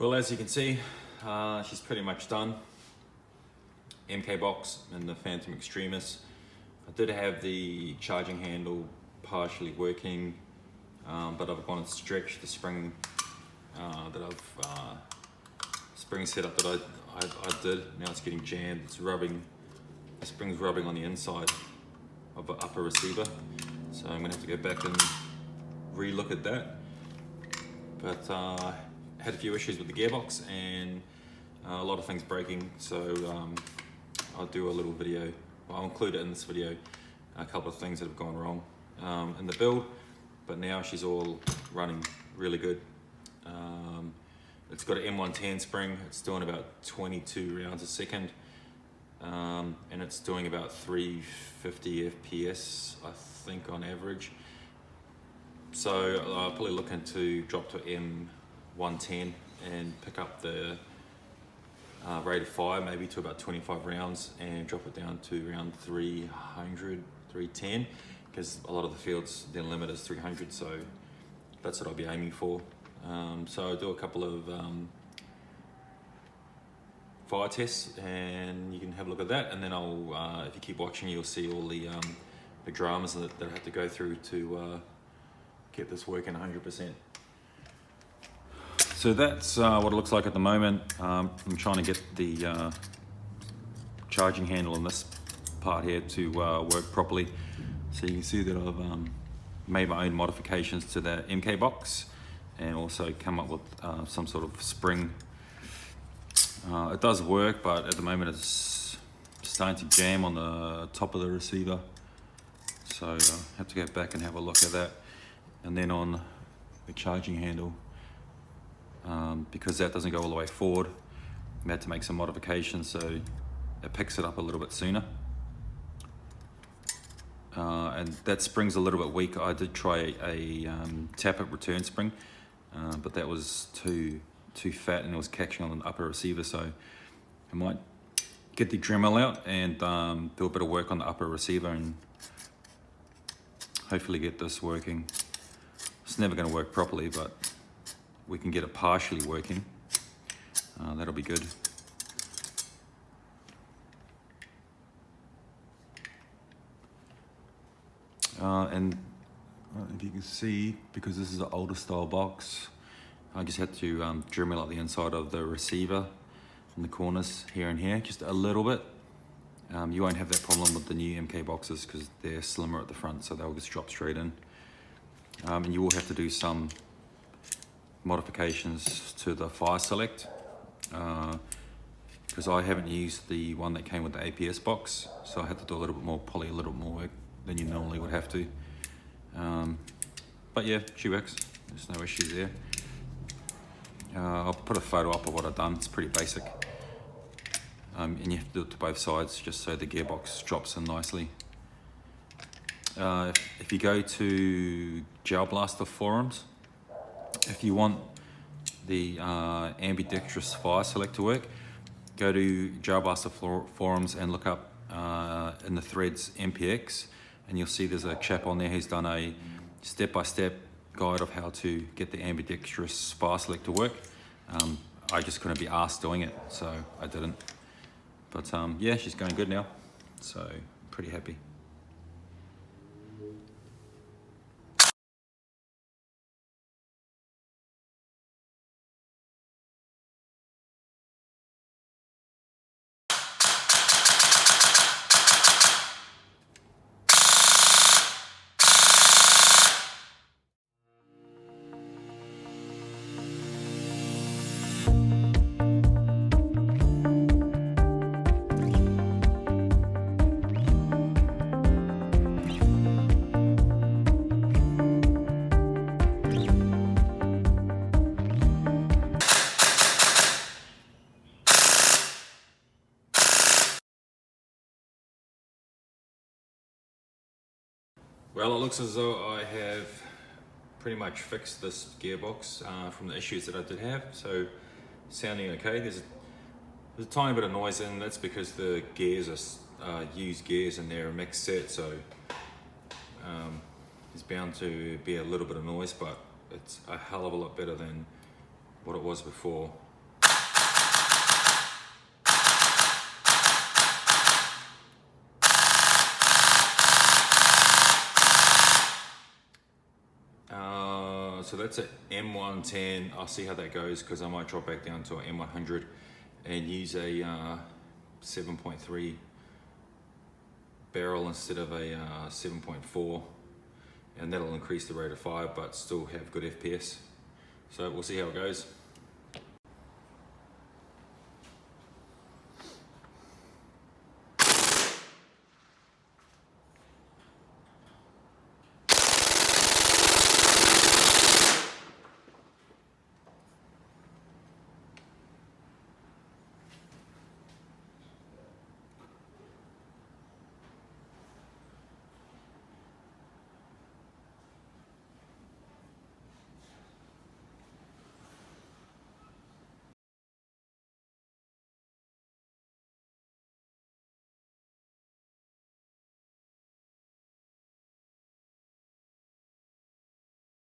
Well, as you can see, she's pretty much done. MK box and the Phantom Extremis. I did have the charging handle partially working, but I've gone and stretched the spring spring setup that I did. Now it's getting jammed. It's rubbing. The spring's rubbing on the inside of the upper receiver. So I'm gonna have to go back and re-look at that. But had a few issues with the gearbox and a lot of things breaking. So I'll do a little video. Well, I'll include it in this video. A couple of things that have gone wrong in the build, but now she's all running really good. It's got an M110 spring. It's doing about 22 rounds a second, and it's doing about 350 FPS, I think, on average. So I'll probably looking to drop to M110 and pick up the rate of fire maybe to about 25 rounds and drop it down to around 300, 310, because a lot of the fields, their limit is 300, so that's what I'll be aiming for. So I'll do a couple of fire tests and you can have a look at that, and then I'll, if you keep watching, you'll see all the dramas that I have to go through to get this working 100%. So that's what it looks like at the moment. I'm trying to get the charging handle in this part here to work properly. So you can see that I've made my own modifications to the MK box and also come up with some sort of spring. It does work, but at the moment it's starting to jam on the top of the receiver. So I have to go back and have a look at that. And then on the charging handle, because that doesn't go all the way forward, I had to make some modifications so it picks it up a little bit sooner. And that spring's a little bit weak. I did try a tap-it return spring, but that was too fat and it was catching on the upper receiver, so I might get the Dremel out and do a bit of work on the upper receiver and hopefully get this working. It's never going to work properly, but we can get it partially working. That'll be good. And if you can see, because this is an older style box, I just had to Dremel out the inside of the receiver in the corners here and here, just a little bit. You won't have that problem with the new MK boxes because they're slimmer at the front, so they'll just drop straight in. And you will have to do some modifications to the fire select, because I haven't used the one that came with the APS box, so I had to do a little bit more, probably a little bit more work than you normally would have to. But yeah, she works. There's no issues there. I'll put a photo up of what I've done. It's pretty basic. And you have to do it to both sides just so the gearbox drops in nicely. If you go to Gel Blaster forums, if you want the ambidextrous fire select to work, go to Gel Blaster forums and look up in the threads MPX, and you'll see there's a chap on there who's done a step-by-step guide of how to get the ambidextrous fire select to work. I just couldn't be asked doing it, so I didn't. But yeah, she's going good now, so pretty happy. Well, it looks as though I have pretty much fixed this gearbox from the issues that I did have. So, sounding okay. There's a tiny bit of noise in. That's because the gears are used gears and they're a mixed set. So, there's bound to be a little bit of noise, but it's a hell of a lot better than what it was before. So that's an M110. I'll see how that goes because I might drop back down to an M100 and use a 7.3 barrel instead of a 7.4, and that'll increase the rate of fire but still have good FPS. So we'll see how it goes.